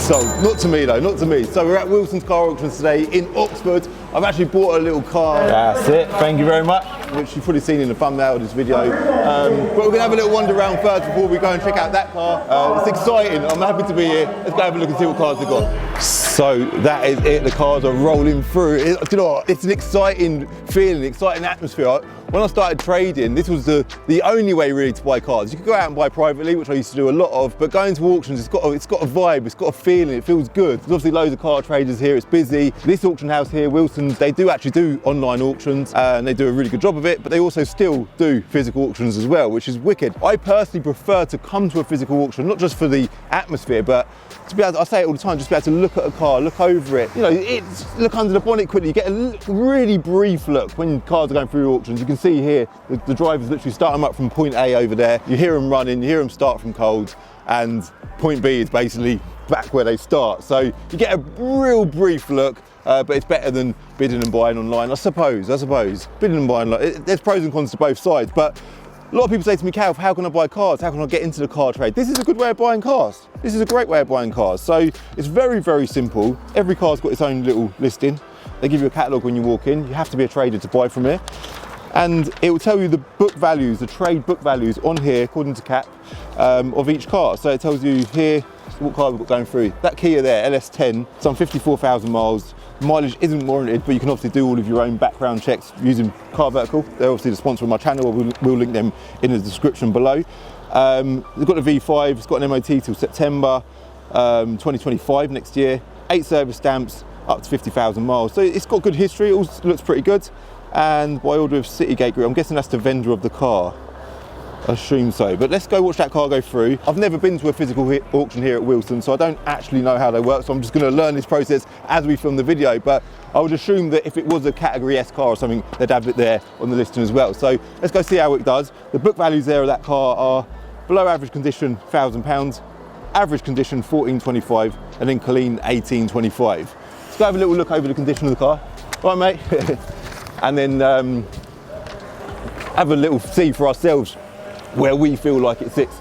sold. Not to me though, not to me. So we're at Wilson's Car Auctions today in Oxford. I've actually bought a little car. That's it, thank you very much. Which you've probably seen in the thumbnail of this video. But we're gonna have a little wander around first before we go and check out that car. It's exciting, I'm happy to be here. Let's go have a look and see what cars they've got. So that is it, the cars are rolling through. You know what, it's an exciting feeling, exciting atmosphere. When I started trading, this was the only way really to buy cars. You could go out and buy privately, which I used to do a lot of, but going to auctions, it's got a vibe, it's got a feeling, it feels good. There's obviously loads of car traders here, it's busy. This auction house here, Wilson's, they do actually do online auctions and they do a really good job of it, but they also still do physical auctions as well, which is wicked. I personally prefer to come to a physical auction, not just for the atmosphere, but to be able to, I say it all the time, just be able to look at a car, look over it, you know, look under the bonnet quickly. You get a really brief look when cars are going through auctions. You can see here, the drivers literally start them up from point A over there. You hear them running, you hear them start from cold, and point B is basically back where they start. So you get a real brief look, but it's better than bidding and buying online, I suppose. Bidding and buying, there's pros and cons to both sides, but a lot of people say to me, Cal, how can I buy cars? How can I get into the car trade? This is a good way of buying cars. This is a great way of buying cars. So it's very, very simple. Every car's got its own little listing. They give you a catalogue when you walk in. You have to be a trader to buy from here. And it will tell you the book values, the trade book values on here, according to CAP, of each car. So it tells you here what car we've got going through. That Kia there, LS10, it's on 54,000 miles. Mileage isn't warranted, but you can obviously do all of your own background checks using Car Vertical. They're obviously the sponsor of my channel. We'll link them in the description below. They've got the V5, it's got an MOT till September 2025 next year. 8 service stamps, up to 50,000 miles. So it's got good history, it all looks pretty good. And by order of Citygate Group, I'm guessing that's the vendor of the car. I assume so, but let's go watch that car go through. I've never been to a physical auction here at Wilson, so I don't actually know how they work, so I'm just gonna learn this process as we film the video, but I would assume that if it was a category S car or something, they'd have it there on the listing as well. So let's go see how it does. The book values there of that car are below average condition, £1,000, average condition, 1425, and then clean, 1825. Let's go have a little look over the condition of the car. Right, mate? And then have a little see for ourselves where we feel like it sits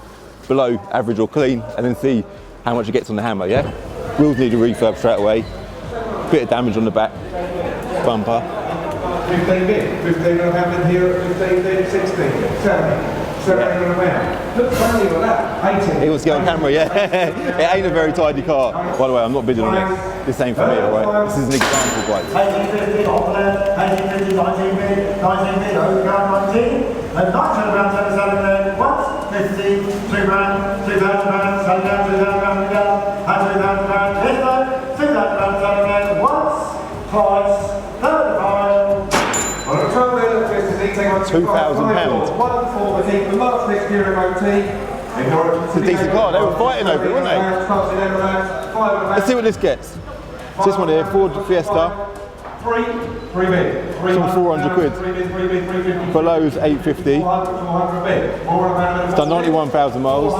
below average or clean, and then see how much it gets on the hammer, yeah? Wheels need a refurb straight away. Bit of damage on the back, bumper. 15 bit, 15 and a half in here, 15 bit, 16, 7 and a half. Look funny on that, 18. It was on camera, yeah. It ain't a very tidy car. By the way, I'm not bidding on it. This ain't for me, all right? This is an example, guys. 1850, Opel, 1850, 19 bit, 19 bit, overcar 19. And £900 selling there, once, 50, £2 grand, £2,000, selling down, £2,000 again, and £2,000, yes no, £2,000 selling there, once, twice, third time. On a 12 wheel electricity, take on £2,000. One for the March next year MOT. It's a decent car, they were fighting over it, weren't they? Let's see what this gets. So this one here, Ford Fiesta. Three bid. It's on 400 quid. Below's 850. It's done 91,000 miles.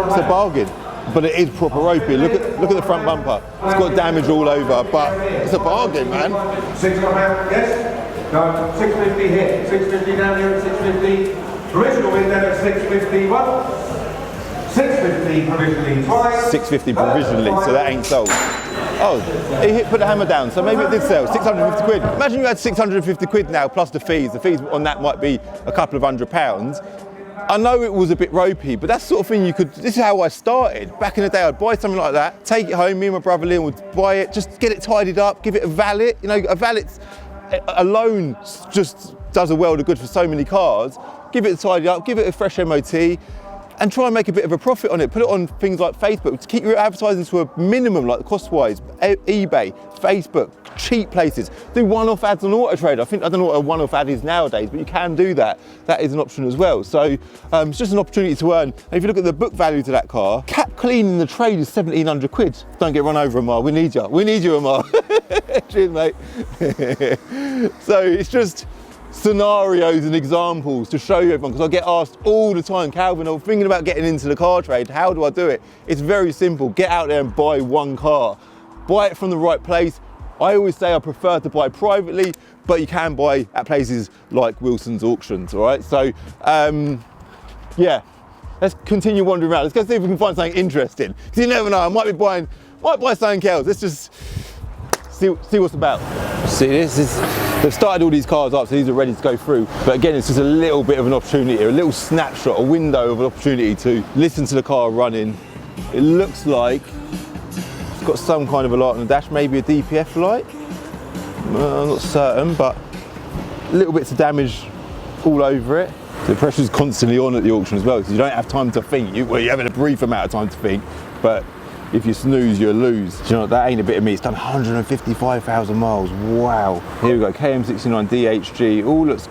It's a bargain, but it is proper ropey. Look at the front bumper. It's got damage all over, but it's a bargain, man. £600, yes. No, 650 here. 650 down here at 650. Original bid then at 651. 650 provisionally twice. 650 provisionally, so that ain't sold. Oh, he put the hammer down, so maybe it did sell, 650 quid. Imagine you had 650 quid now plus the fees. The fees on that might be a couple of £100. I know it was a bit ropey, but that's the sort of thing you could, this is how I started. Back in the day, I'd buy something like that, take it home, me and my brother Liam would buy it, just get it tidied up, give it a valet. You know, a valet alone just does a world of good for so many cars. Give it tidied up, give it a fresh MOT, and try and make a bit of a profit on it. Put it on things like Facebook to keep your advertising to a minimum, like cost-wise. eBay, Facebook, cheap places. Do one-off ads on Auto Trader. I don't know what a one-off ad is nowadays, but you can do that. That is an option as well. So it's just an opportunity to earn. And if you look at the book value to that car, cap clean in the trade is 1,700 quid. Don't get run over, Amar. We need you. We need you, Amar. Cheers, mate. So it's just scenarios and examples to show you everyone, because I get asked all the time, Calvin, I'm thinking about getting into the car trade, how do I do it? It's very simple. Get out there and buy one car. Buy it from the right place. I always say I prefer to buy privately, but you can buy at places like Wilson's Auctions, all right? So, yeah, let's continue wandering around. Let's go see if we can find something interesting. Because you never know, I might buy something else. Let's just see what's about. See, they've started all these cars up, so these are ready to go through. But again, it's just a little bit of an opportunity, a little snapshot, a window of an opportunity to listen to the car running. It looks like it's got some kind of a light on the dash, maybe a DPF light. I'm not certain, but little bits of damage all over it. The pressure's constantly on at the auction as well, because you don't have time to think. You're having a brief amount of time to think, but if you snooze, you lose. Do you know what, that ain't a bit of me. It's done 155,000 miles, wow. Here we go, KM69 DHG, all looks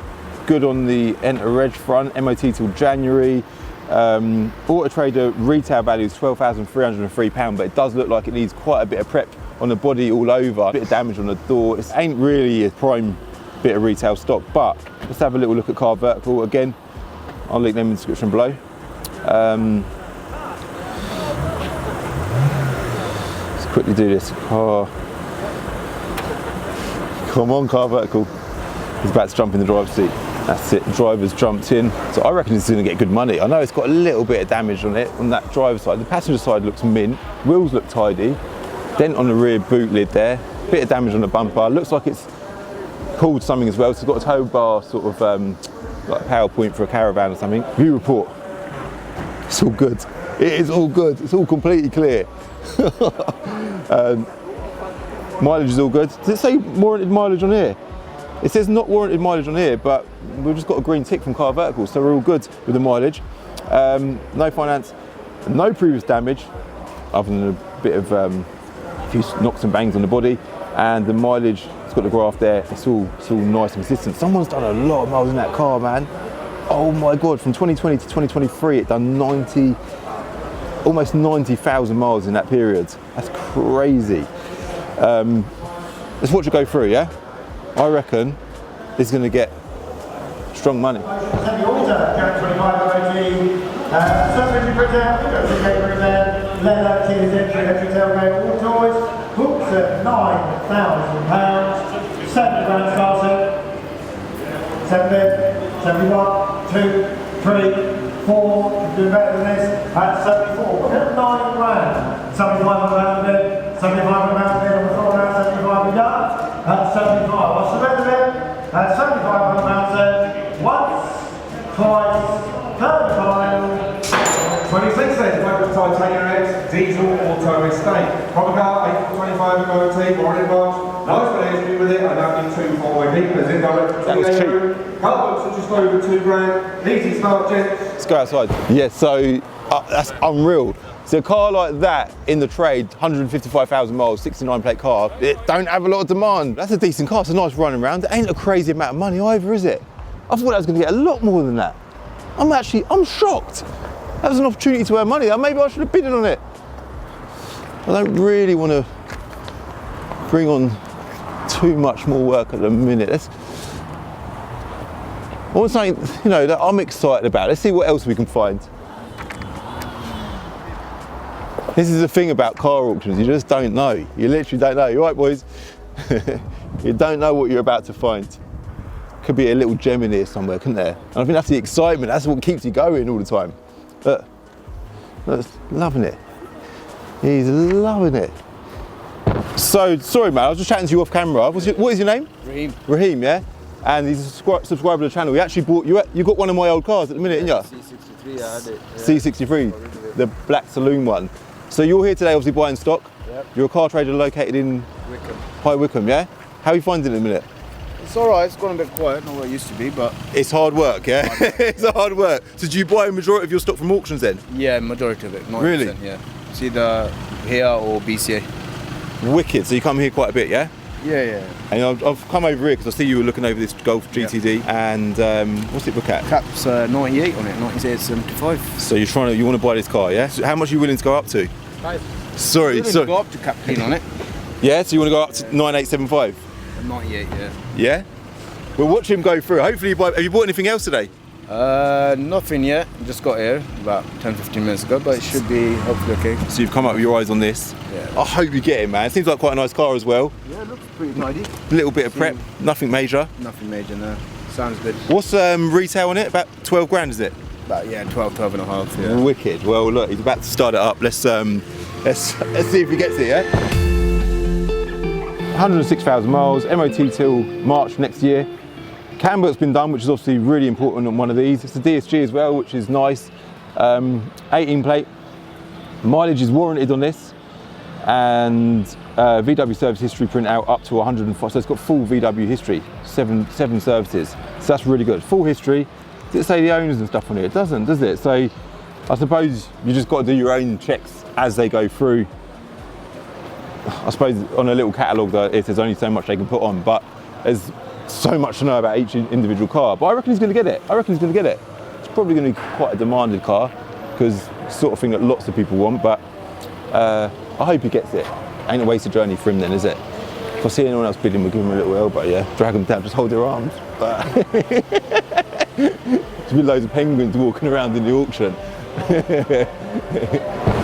good on the Enter Reg front, MOT till January. Auto Trader retail value is £12,303, but it does look like it needs quite a bit of prep on the body all over, a bit of damage on the door. It ain't really a prime bit of retail stock, but let's have a little look at Car Vertical again. I'll link them in the description below. Let's quickly do this. Come on, Car Vertical. He's about to jump in the driver's seat. That's it, the driver's jumped in. So I reckon it's going to get good money. I know it's got a little bit of damage on it, on that driver's side. The passenger side looks mint, wheels look tidy. Dent on the rear boot lid there, bit of damage on the bumper. Looks like it's pulled something as well, so it's got a tow bar sort of like a power point for a caravan or something. View report, it's all good. It is all good, it's all completely clear. Mileage is all good. Does it say warranted mileage on here? It says not warranted mileage on here, but we've just got a green tick from Car Vertical, so we're all good with the mileage. No finance, no previous damage, other than a bit of a few knocks and bangs on the body, and the mileage, it's got the graph there, it's all nice and consistent. Someone's done a lot of miles in that car, man. Oh my God, from 2020 to 2023, it done almost 90,000 miles in that period. That's crazy. Let's watch it go through, yeah? I reckon this is going to get strong money. Hooks at £9,000, 7 grand starter, 71, 2, 3, 4, do better than this, at 74, look at 9 grand, 75 pound bid, 75 pound bid on the floor now, 75 we done, at 75, what's the rest of it? At 75 pounds there, once, twice, third time. 26 cents, Michael Titanium X, diesel auto estate. Proper car, 825 MOT, warranted March. Nice for the history with it, I don't need 2 4-way beepers in direct. That was cheap. Car books are just over 2 grand. Easy start, gents. Let's go outside. Yeah, so that's unreal. So a car like that in the trade, 155,000 miles, 69 plate car, it don't have a lot of demand. That's a decent car, it's a nice running around. It ain't a crazy amount of money either, is it? I thought I was going to get a lot more than that. I'm shocked. That was an opportunity to earn money. Maybe I should have bidded on it. I don't really want to bring on too much more work at the minute. I want something, you know, that I'm excited about. Let's see what else we can find. This is the thing about car auctions, you just don't know. You literally don't know. You right, boys? You don't know what you're about to find. Could be a little gem in here somewhere, couldn't there? And I think that's the excitement, that's what keeps you going all the time. Look, loving it. He's loving it. So, sorry man, I was just chatting to you off camera. What is your name? Raheem. Raheem, yeah? And he's a subscriber to the channel. He actually bought, you got one of my old cars at the minute, didn't you? C63, I had it. Yeah. C63, the black saloon one. So you're here today obviously buying stock. Yep. You're a car trader located in Wickham. High Wycombe, yeah? How are you finding it at the minute? It's alright, it's gone a bit quiet, not what it used to be, but... It's hard work, yeah? It's hard work. So do you buy a majority of your stock from auctions then? Yeah, majority of it, 90%, Really? yeah. It's either here or BCA. Wicked, so you come here quite a bit, yeah? Yeah, yeah. And I've come over here because I see you were looking over this Golf GTD, and what's it look at? Cap's 98 on it, 98.75. So you want to buy this car, yeah? So how much are you willing to go up to? 5. Sorry. Go up to Cap clean on it. Yeah, so you want to go up to 9875? 98, yeah. Yeah? We'll watch him go through. Hopefully have you bought anything else today? Nothing yet. Just got here about 10-15 minutes ago, but it should be hopefully okay. So you've come up with your eyes on this. Yeah. I hope you get it, man. It seems like quite a nice car as well. Yeah, it looks pretty tidy. A little bit of prep, nothing major. Nothing major, no. Sounds good. What's retail on it? About 12 grand, is it? About, yeah, 12 and a half, yeah. Wicked. Well, look, he's about to start it up. Let's see if he gets it, yeah? 106,000 miles, MOT till March next year. Camber's been done, which is obviously really important on one of these. It's a DSG as well, which is nice. 18 plate. Mileage is warranted on this. And VW service history printout up to 105. So it's got full VW history, seven services. So that's really good. Full history. Does it say the owners and stuff on it? It doesn't, does it? So I suppose you just got to do your own checks as they go through. I suppose on a little catalogue there's only so much they can put on, but there's so much to know about each individual car. But I reckon he's going to get it. It's probably going to be quite a demanded car because it's the sort of thing that lots of people want, but I hope he gets it. Ain't a wasted journey for him then, is it? If I see anyone else bidding, we'll give him a little elbow, yeah? Drag them down, just hold their arms. But there'll be loads of penguins walking around in the auction. 9,000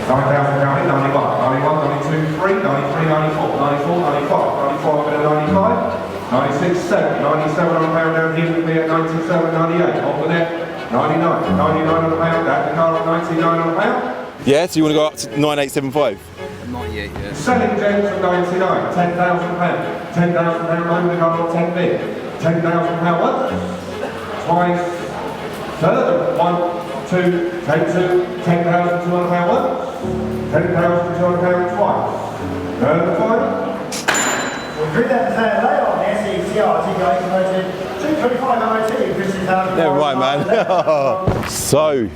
counting, 91, 91, 92, 3, 93, 94, 94, 95, 94 up at 95, 96, 7, 97 on the pound down here with me at 97, 98, off the net, 99, 99 on the pound, at the car at 99 on the pound. Yeah, so you want to go up to 9875? Not yet, yeah. Selling gems at 99, £10,000, £10,000 loan, the car on 10 bid, £10,000 once, twice, third, 1, 2, take 2, £10,200 once, £10,200 twice. Third and final. Well, 3 left to say later on the SECR Tiguan promoted 225 MOT, 50,000. Never mind, man. So,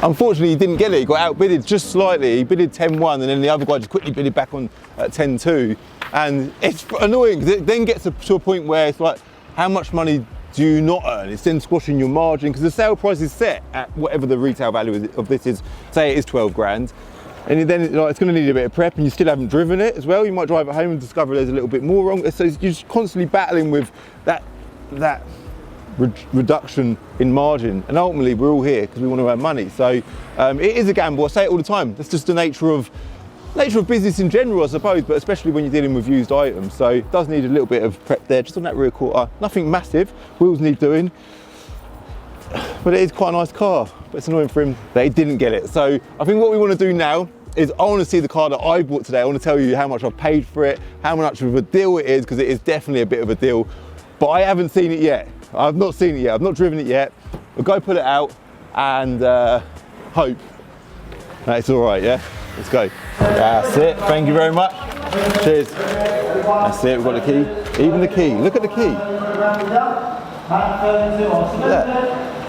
unfortunately, he didn't get it. He got outbidded just slightly. He bidded 10-1, and then the other guy just quickly bidded back on at 10-2. And it's annoying because it then gets to a point where it's like, how much money do you not earn? It's then squashing your margin because the sale price is set at whatever the retail value of this is. Say it is 12 grand. And then it's going to need a bit of prep, and you still haven't driven it as well. You might drive it home and discover there's a little bit more wrong. So you're just constantly battling with that reduction in margin. And ultimately, we're all here because we want to earn money. So it is a gamble. I say it all the time. That's just the nature of business in general, I suppose, but especially when you're dealing with used items. So it does need a little bit of prep there, just on that rear quarter. Nothing massive. Wheels need doing. But it is quite a nice car, but it's annoying for him that he didn't get it. So I think what we want to do now is I want to see the car that I bought today. I want to tell you how much I've paid for it, how much of a deal it is, because it is definitely a bit of a deal. But I haven't seen it yet. I've not seen it yet. I've not driven it yet. We'll go put it out and hope that it's all right, yeah? Let's go. That's it. Thank you very much. Cheers. That's it. We've got the key. Even the key. Look at the key.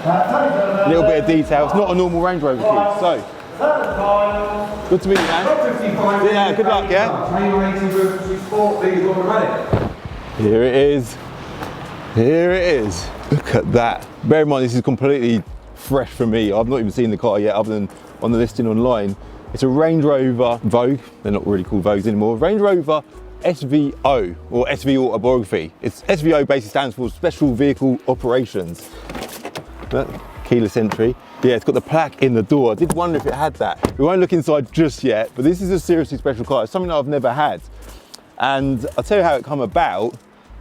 A little bit of detail. It's not a normal Range Rover key. So, good to meet you, man. Yeah, good luck, yeah? Here it is. Here it is. Look at that. Bear in mind, this is completely fresh for me. I've not even seen the car yet, other than on the listing online. It's a Range Rover Vogue. They're not really called Vogues anymore. Range Rover SVO, or SV Autobiography. It's SVO basically stands for Special Vehicle Operations. Look, keyless entry. Yeah, it's got the plaque in the door. I did wonder if it had that. We won't look inside just yet, but this is a seriously special car. It's something that I've never had. And I'll tell you how it come about.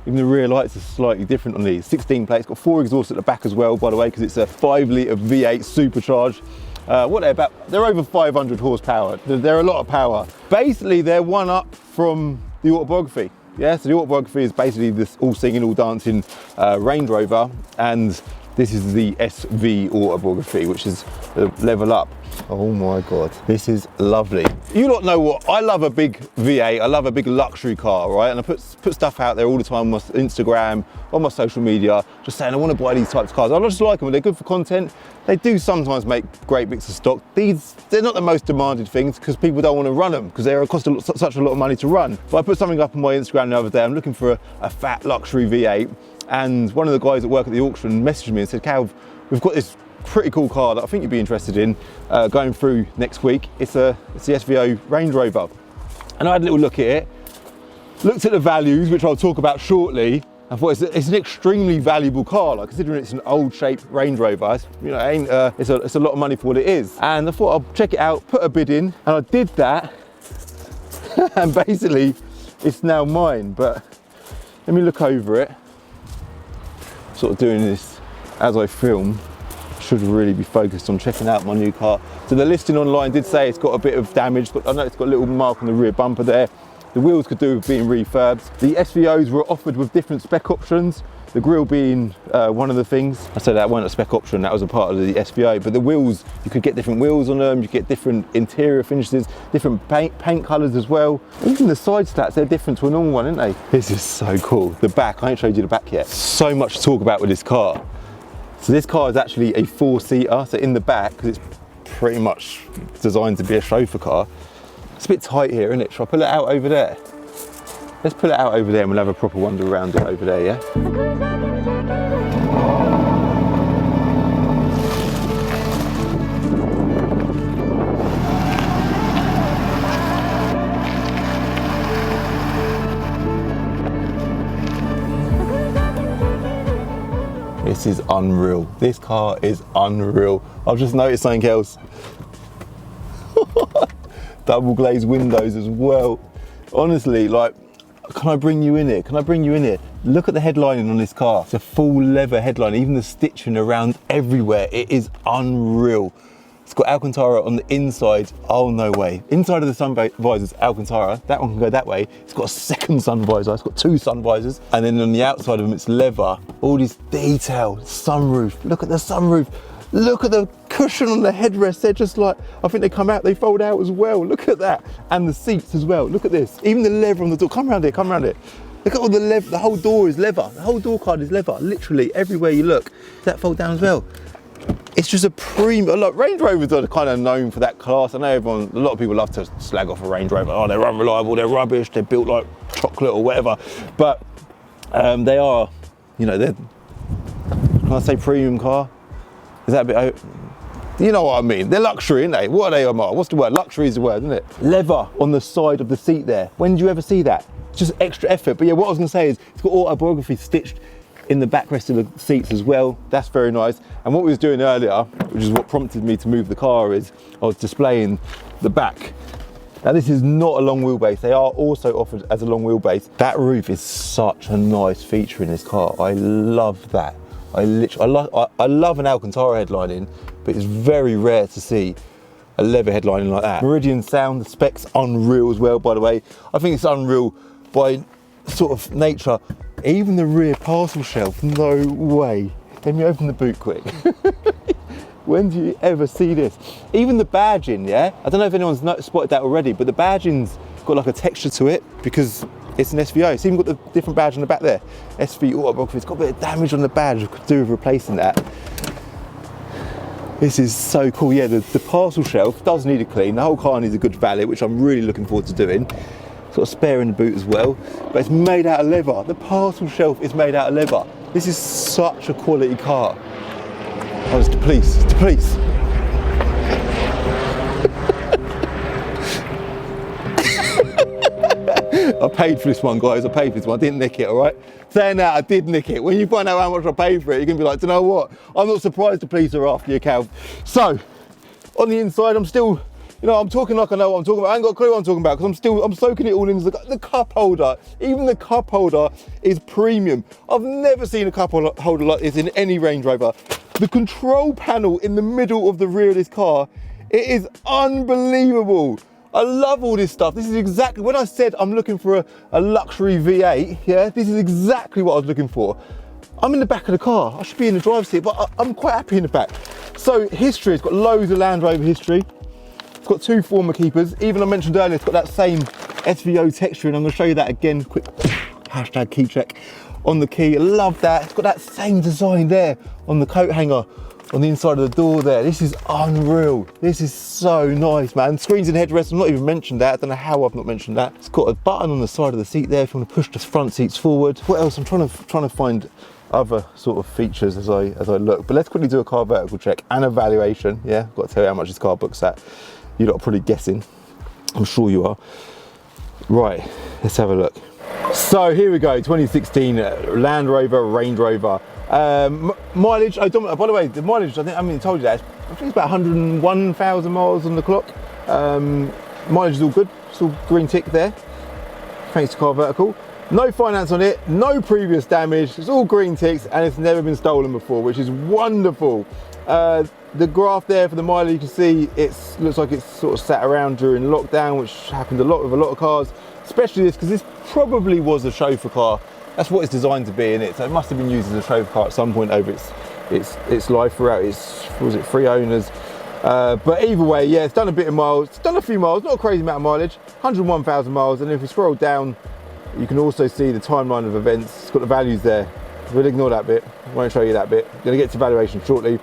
Even the rear lights are slightly different on these. 16 plates, got 4 exhausts at the back as well, by the way, because it's a 5-litre V8 supercharged. What they're about, they're over 500 horsepower. They're a lot of power. Basically, they're one up from the Autobiography. Yeah, so the Autobiography is basically this all singing, all dancing Range Rover, and this is the SV Autobiography, which is the level up. Oh my God, this is lovely. You lot know what, I love a big V8, I love a big luxury car, right? And I put stuff out there all the time on my Instagram, on my social media, just saying I want to buy these types of cars. I just like them, they're good for content. They do sometimes make great bits of stock. They're not the most demanded things because people don't want to run them because they cost such a lot of money to run. But I put something up on my Instagram the other day. I'm looking for a fat luxury V8, and one of the guys that work at the auction messaged me and said, Cal, we've got this pretty cool car that I think you'd be interested in going through next week. It's the SVO Range Rover. And I had a little look at it, looked at the values, which I'll talk about shortly. I thought it's an extremely valuable car, like considering it's an old shaped Range Rover. It's, you know, it's a lot of money for what it is. And I thought I'll check it out, put a bid in, and I did that. And basically, it's now mine. But let me look over it. Sort of doing this as I film. should really be focused on checking out my new car. So the listing online did say it's got a bit of damage, but I know it's got a little mark on the rear bumper there. The wheels could do with being refurbed. The SVOs were offered with different spec options, the grille being one of the things. I said that wasn't a spec option, that was a part of the SVO, but the wheels, you could get different wheels on them, you get different interior finishes, different paint colours as well. Even the side slats, they're different to a normal one, aren't they? This is so cool. The back, I ain't showed you the back yet. So much to talk about with this car. So this car is actually a 4-seater, so in the back, because it's pretty much designed to be a chauffeur car. It's a bit tight here, isn't it? Shall I pull it out over there? Let's pull it out over there and we'll have a proper wander around it over there, yeah? This is unreal. This car is unreal. I've just noticed something else. Double glazed windows as well. Honestly, like, can I bring you in here? Can I bring you in here? Look at the headlining on this car. It's a full leather headline, even the stitching around everywhere. It is unreal. It's got Alcantara on the inside. Oh, no way. Inside of the sun visors, Alcantara. That one can go that way. It's got a second sun visor. It's got 2 sun visors. And then on the outside of them, it's leather. All this detail, sunroof. Look at the sunroof. Look at the cushion on the headrest. They're just like, I think they come out, they fold out as well. Look at that. And the seats as well. Look at this. Even the leather on the door. Come around here, come around here. Look at all the leather. The whole door is leather. The whole door card is leather. Literally everywhere you look. That fold down as well. It's just a premium. Look, Range Rovers are kind of known for that class. I know a lot of people love to slag off a Range Rover. Oh, they're unreliable, they're rubbish, they're built like chocolate or whatever. But they are, you know, they're, can I say premium car? Is that a bit, you know what I mean? They're luxury, aren't they? What are they, Omar? What's the word? Luxury is the word, isn't it? Leather on the side of the seat there. When do you ever see that? It's just extra effort. But yeah, what I was gonna say is it's got autobiography stitched in the backrest of the seats as well. That's very nice. And what we was doing earlier, which is what prompted me to move the car, is I was displaying the back. Now this is not a long wheelbase. They are also offered as a long wheelbase. That roof is such a nice feature in this car. I love that. I love an Alcantara headlining, but it's very rare to see a leather headlining like that. Meridian sound, the spec's unreal as well, by the way. I think it's unreal by sort of nature. Even the rear parcel shelf, no way. Let me open the boot quick. When do you ever see this? Even the badging, yeah? I don't know if anyone's spotted that already, but the badging's got like a texture to it because it's an SVO. It's even got the different badge on the back there. SV autobiography, it's got a bit of damage on the badge. We could do with replacing that. This is so cool. Yeah, the parcel shelf does need a clean. The whole car needs a good valet, which I'm really looking forward to doing. Got a spare in the boot as well, but it's made out of leather. The parcel shelf is made out of leather. This is such a quality car. Oh, it's the police, it's the police. I paid for this one, guys, I paid for this one. I didn't nick it, all right? Saying that, I did nick it. When you find out how much I paid for it, you're gonna be like, do you know what? I'm not surprised the police are after you, Cal. So, on the inside, I'm still, you know, I'm talking like I know what I'm talking about. I ain't got a clue what I'm talking about because I'm soaking it all in. The cup holder, even the cup holder is premium. I've never seen a cup holder like this in any Range Rover. The control panel in the middle of the rear of this car, it is unbelievable. I love all this stuff. This is exactly, when I said I'm looking for a luxury V8, yeah, this is exactly what I was looking for. I'm in the back of the car. I should be in the driver's seat, but I'm quite happy in the back. So history, it's got loads of Land Rover history. It's got 2 former keepers. Even I mentioned earlier, it's got that same SVO texture, and I'm gonna show you that again, quick hashtag key check on the key. I love that. It's got that same design there on the coat hanger, on the inside of the door there. This is unreal. This is so nice, man. Screens and headrests, I've not even mentioned that. I don't know how I've not mentioned that. It's got a button on the side of the seat there if you want to push the front seats forward. What else? I'm trying to find other sort of features as I look. But let's quickly do a car vertical check and evaluation. Yeah, I've got to tell you how much this car books at. You're not probably guessing. I'm sure you are. Right, let's have a look. So here we go, 2016 Land Rover, Range Rover. Mileage, by the way, the mileage, I haven't even told you that. I think it's about 101,000 miles on the clock. Mileage is all good, it's all green tick there. Thanks to Car Vertical. No finance on it, no previous damage, it's all green ticks, and it's never been stolen before, which is wonderful. The graph there for the mileage, you can see it looks like it's sort of sat around during lockdown, which happened a lot with a lot of cars, especially this, because this probably was a chauffeur car. That's what it's designed to be in it, so it must have been used as a chauffeur car at some point over its life throughout its, was it 3 owners? But either way, yeah, it's done a bit of miles, it's done a few miles, not a crazy amount of mileage, 101,000 miles, and if we scroll down, you can also see the timeline of events. It's got the values there. We'll ignore that bit, won't show you that bit. Gonna get to valuation shortly.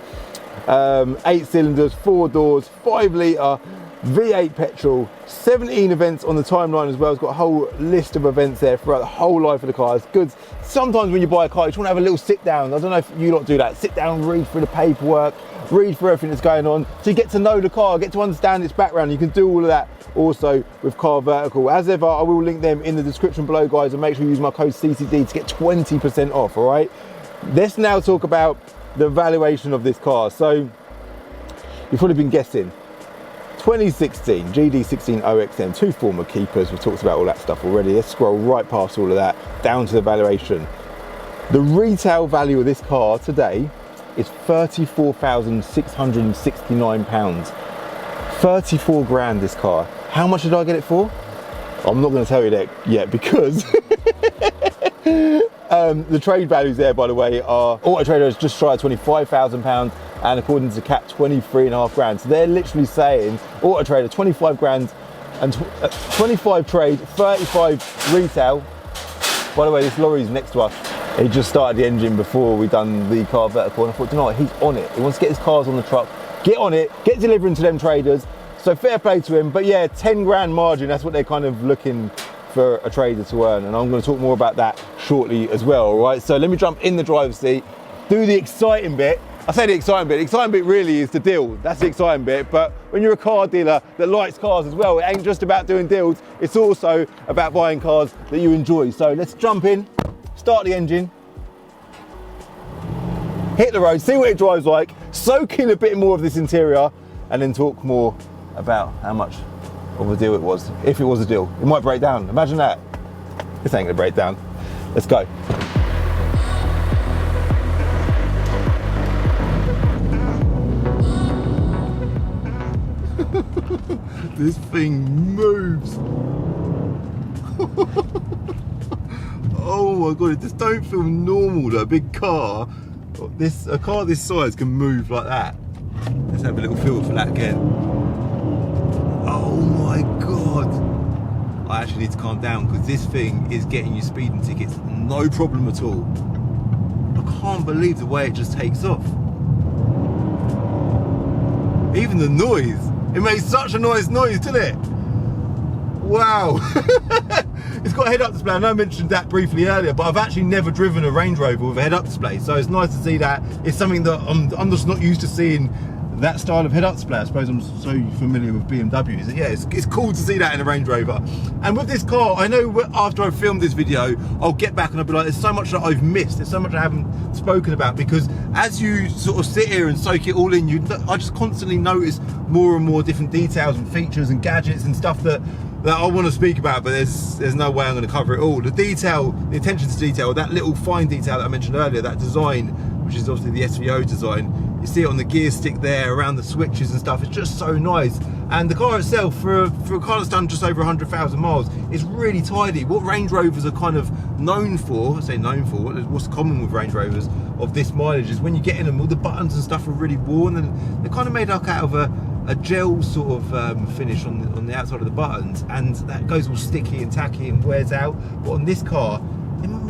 8 cylinders, 4 doors, 5 litre, V8 petrol, 17 events on the timeline as well. It's got a whole list of events there throughout the whole life of the car. It's good. Sometimes when you buy a car, you just want to have a little sit down. I don't know if you lot do that. Sit down, read through the paperwork, read through everything that's going on, so you get to know the car, get to understand its background. You can do all of that also with Car Vertical. As ever, I will link them in the description below, guys, and make sure you use my code CCD to get 20% off, all right? Let's now talk about the valuation of this car. So you've probably been guessing. 2016 GD16 OXM, 2 former keepers. We've talked about all that stuff already. Let's scroll right past all of that down to the valuation. The retail value of this car today is £34,669. 34 grand this car. How much did I get it for? I'm not going to tell you that yet, because the trade values there, by the way, are Auto Trader is just shy of £25,000, and according to Cap, 23.5 grand. So they're literally saying Auto Trader 25 grand and 25 trade, 35 retail. By the way, this lorry's next to us. He just started the engine before we done the Car Vertical, and I thought, you know what, he's on it. He wants to get his cars on the truck, get on it, get delivering to them traders. So fair play to him. But yeah, 10 grand margin, that's what they're kind of looking for a trader to earn, and I'm going to talk more about that shortly as well. All right, so let me jump in the driver's seat, do the exciting bit. I say the exciting bit really is the deal. That's the exciting bit. But when you're a car dealer that likes cars as well, it ain't just about doing deals, it's also about buying cars that you enjoy. So let's jump in, start the engine, hit the road, see what it drives like, soak in a bit more of this interior, and then talk more about how much of a deal it was. If it was a deal, it might break down. Imagine that. This ain't gonna break down. Let's go. This thing moves. Oh my god, it just don't feel normal that a big car, a car this size can move like that. Let's have a little feel for that again. Oh my god. I actually need to calm down, because this thing is getting you speeding tickets, no problem at all. I can't believe the way it just takes off. Even the noise. It makes such a nice noise, didn't it? Wow. It's got a head-up display. I know I mentioned that briefly earlier, but I've actually never driven a Range Rover with a head-up display, so it's nice to see that. It's something that I'm just not used to seeing, that style of head-up display. I suppose I'm so familiar with BMWs. Yeah, it's cool to see that in a Range Rover. And with this car, I know after I filmed this video, I'll get back and I'll be like, there's so much that I've missed, there's so much I haven't spoken about, because as you sort of sit here and soak it all in, I just constantly notice more and more different details and features and gadgets and stuff that I want to speak about, but there's no way I'm going to cover it all. The detail, the attention to detail, that little fine detail that I mentioned earlier, that design, which is obviously the SVO design, you see it on the gear stick there, around the switches and stuff, it's just so nice. And the car itself, for a car that's done just over 100,000 miles, is really tidy. What Range Rovers are kind of known for, I say known for, what's common with Range Rovers of this mileage is when you get in them, all the buttons and stuff are really worn, and they're kind of made up out of a gel sort of finish on the outside of the buttons, and that goes all sticky and tacky and wears out. But on this car,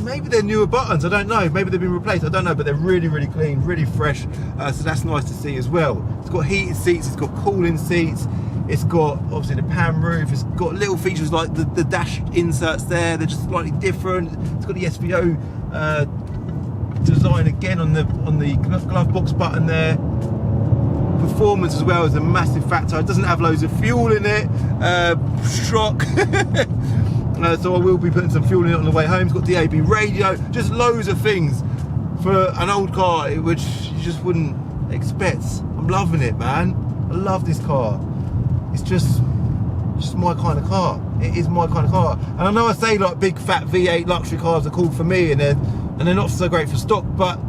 maybe they're newer buttons, I don't know, maybe they've been replaced, I don't know, but they're really, really clean, really fresh, so that's nice to see as well. It's got heated seats, it's got cooling seats, it's got obviously the pan roof, it's got little features like the dash inserts there, they're just slightly different. It's got the SVO design again on the glove box button there. Performance as well is a massive factor. It doesn't have loads of fuel in it, shock. So I will be putting some fuel in it on the way home. It's got DAB radio, just loads of things for an old car which you just wouldn't expect. I'm loving it, man. I love this car. It's just just my kind of car. It is my kind of car. And I know I say like big fat V8 luxury cars are cool for me and they're not so great for stock, but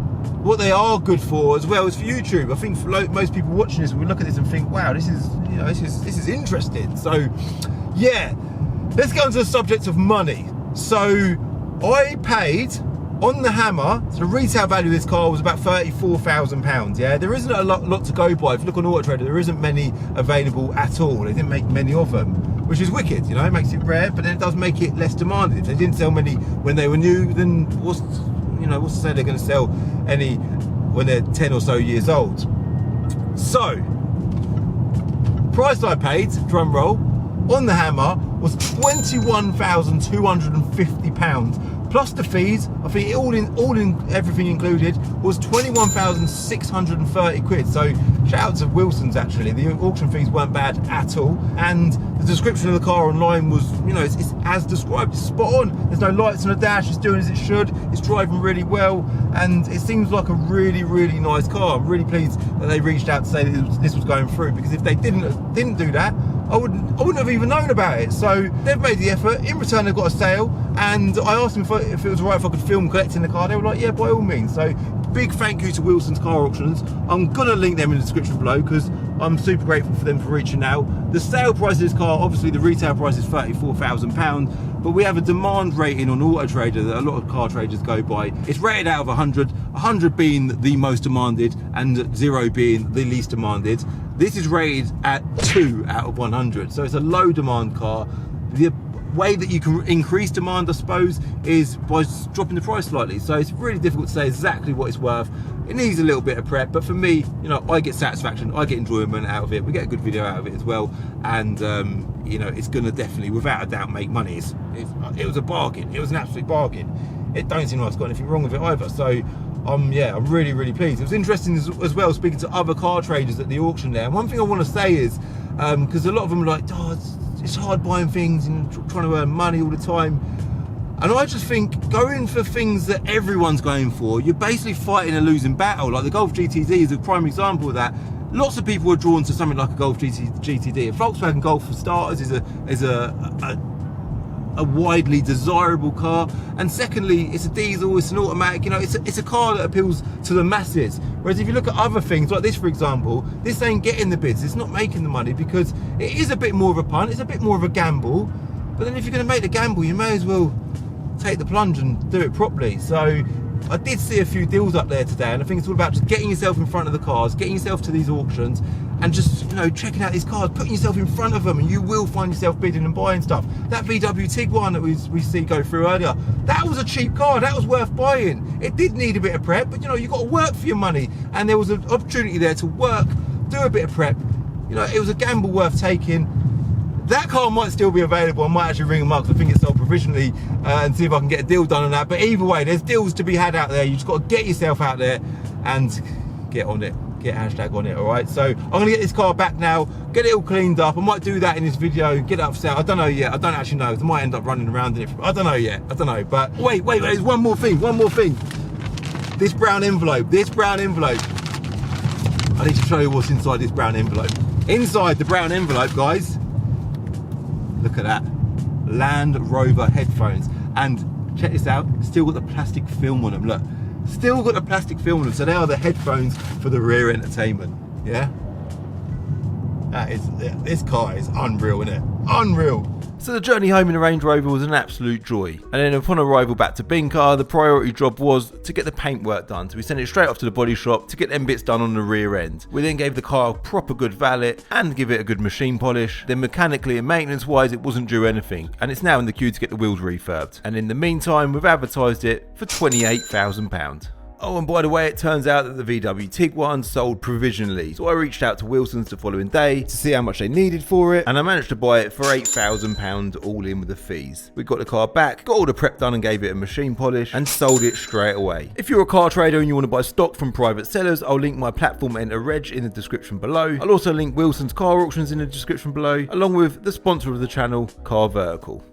what they are good for as well is for YouTube. I think for most people watching this will look at this and think, wow, this is, you know, this is interesting. So yeah, let's get on to the subject of money. So I paid on the Hammer, so the retail value of this car was about £34,000. Yeah, there isn't a lot to go by. If you look on Auto Trader, there isn't many available at all. They didn't make many of them, which is wicked. You know, it makes it rare, but then it does make it less demanded. If they didn't sell many when they were new, then what's to say they're going to sell any when they're 10 or so years old? So, price I paid, drum roll, on the Hammer was £21,250 plus the fees. I think all in everything included was 21,630 quid. So shout out to Wilson's actually. The auction fees weren't bad at all, and the description of the car online was, you know, it's as described. It's spot on. There's no lights on the dash. It's doing as it should. It's driving really well, and it seems like a really nice car. I'm really pleased that they reached out to say that this was going through, because if they didn't do that, I wouldn't have even known about it. So they've made the effort. In return, they've got a sale, and I asked them if it was alright if I could film collecting the car. They were like, yeah, by all means. So big thank you to Wilson's Car Auctions. I'm gonna link them in the description below because I'm super grateful for them for reaching out. The sale price of this car, obviously the retail price is £34,000, but we have a demand rating on Auto Trader that a lot of car traders go by. It's rated out of 100, 100 being the most demanded and 0 being the least demanded. This is rated at 2 out of 100, so it's a low demand car. The way that you can increase demand, I suppose, is by dropping the price slightly. So it's really difficult to say exactly what it's worth. It needs a little bit of prep, but for me, you know, I get satisfaction, I get enjoyment out of it. We get a good video out of it as well, and you know, it's gonna definitely, without a doubt, make money. It was a bargain. It was an absolute bargain. It don't seem like it's got anything wrong with it either. So yeah, I'm really pleased. It was interesting as well speaking to other car traders at the auction there. And one thing I want to say is, because a lot of them are like, oh, it's hard buying things and trying to earn money all the time. And I just think going for things that everyone's going for, you're basically fighting a losing battle. Like the Golf GTD is a prime example of that. Lots of people are drawn to something like a Golf GTD. A Volkswagen Golf, for starters, is a widely desirable car, and secondly, it's a diesel, it's an automatic. You know, it's a car that appeals to the masses. Whereas if you look at other things like this, for example, this ain't getting the bids, it's not making the money, because it is a bit more of a punt, it's a bit more of a gamble. But then if you're going to make the gamble, you may as well take the plunge and do it properly. So I did see a few deals up there today, and I think it's all about just getting yourself in front of the cars, getting yourself to these auctions, and just, you know, checking out these cars, putting yourself in front of them, and you will find yourself bidding and buying stuff. That VW Tiguan that we see go through earlier, that was a cheap car, that was worth buying. It did need a bit of prep, but you know, you've got to work for your money, and there was an opportunity there to work, do a bit of prep. You know, it was a gamble worth taking. That car might still be available. I might actually ring them up because I think it's sold provisionally, and see if I can get a deal done on that. But either way, there's deals to be had out there. You just got to get yourself out there and get on it. Get hashtag on it, all right? So I'm going to get this car back now, get it all cleaned up. I might do that in this video, get it up for sale. I don't know yet. I don't actually know. I might end up running around in it. I don't know yet. I don't know. But wait, there's one more thing. This brown envelope. I need to show you what's inside this brown envelope. Inside the brown envelope, guys, look at that, Land Rover headphones. And check this out, still got the plastic film on them, look. Still got the plastic film on them, so they are the headphones for the rear entertainment, yeah? This car is unreal, isn't it? Unreal. So the journey home in the Range Rover was an absolute joy, and then upon arrival back to Bincar, the priority job was to get the paintwork done, so we sent it straight off to the body shop to get them bits done on the rear end. We then gave the car a proper good valet and give it a good machine polish. Then mechanically and maintenance wise it wasn't due anything, and it's now in the queue to get the wheels refurbed, and in the meantime we've advertised it for £28,000. Oh, and by the way, it turns out that the VW Tiguan sold provisionally, so I reached out to Wilson's the following day to see how much they needed for it, and I managed to buy it for £8,000 all in with the fees. We got the car back, got all the prep done and gave it a machine polish, and sold it straight away. If you're a car trader and you want to buy stock from private sellers, I'll link my platform Enter Reg in the description below. I'll also link Wilson's Car Auctions in the description below, along with the sponsor of the channel, Car Vertical.